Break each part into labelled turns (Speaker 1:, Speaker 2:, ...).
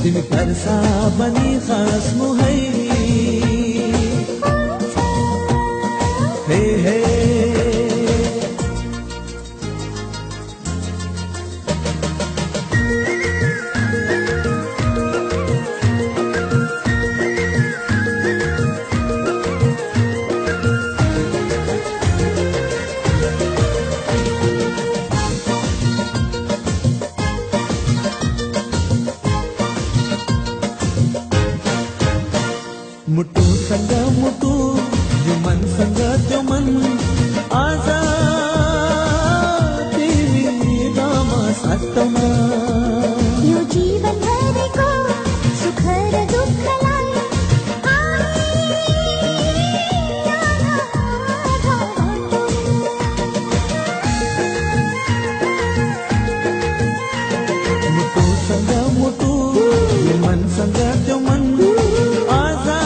Speaker 1: तिमी फर्सा बनी खास मुहै हे हे मुटु संग मुटु जो मन संग जो मन आजा तिमी रामा साथमा
Speaker 2: यो जीवन भरेको सुख र दुःखलाई
Speaker 1: मुटु संग मुटु जो मन संग जो मन आजा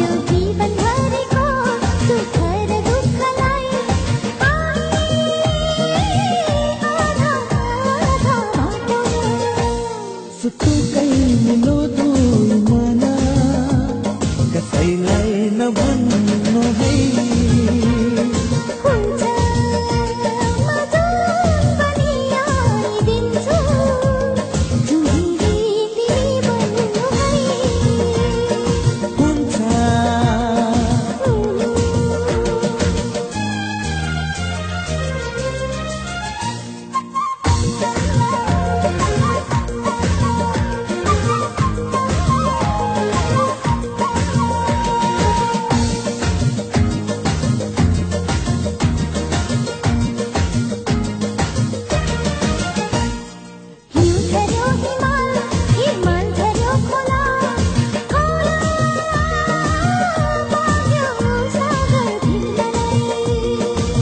Speaker 2: यो जीवन भरेको सुख र दुःखलाई
Speaker 1: सुटुकै मिलो दुई मना कसैलाई नभन्नु है
Speaker 2: हुन्छ म जुन पनि आइदिन्छु जुनी तिमी बन्नु है
Speaker 1: हुन्छ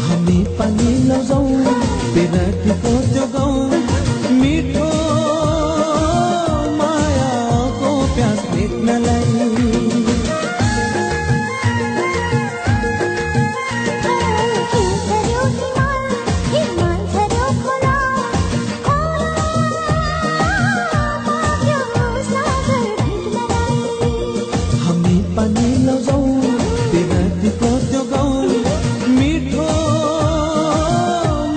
Speaker 1: हामी पानी लजाउँ बिरातीको त्यो गाउँ मिठो मायाको प्यास मेट्नलाई हामी पानी लजाउँ बिरातीको त्यो गाउँ मिठो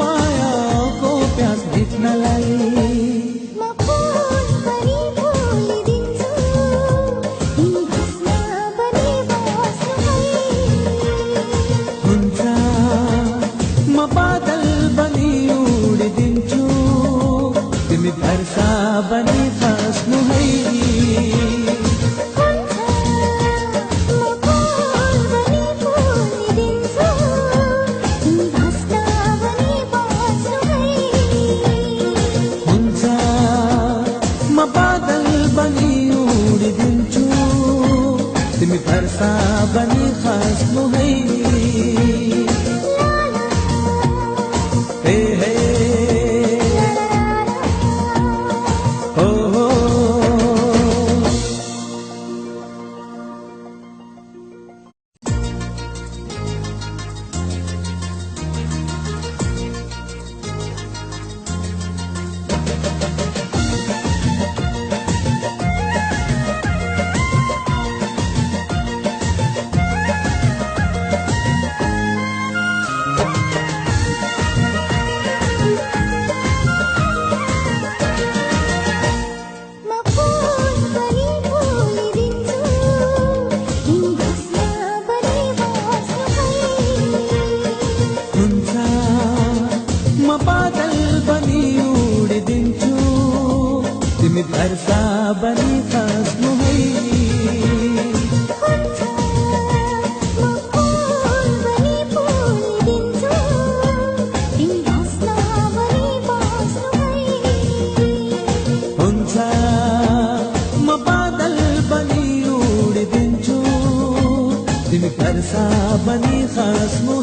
Speaker 1: मायाको प्यास मेट्नलाई
Speaker 2: म फूल पनि फुलिदिन्छु तिमी भस्म बनी बस्नु है
Speaker 1: हुन्छ म बादल बनी उडिदिन्छु तिमी वर्षा बनी खस्नु है म बादल बनी उडिदिन्छु तिमी वर्षा बनी खस्नु है हे हे हो हो बादल बनी उडिदिन्छु तिमी वर्षा बनी खस्नु है हुन्छ म बादल बनी उडिदिन्छु तिमी वर्षा बनी खस्नु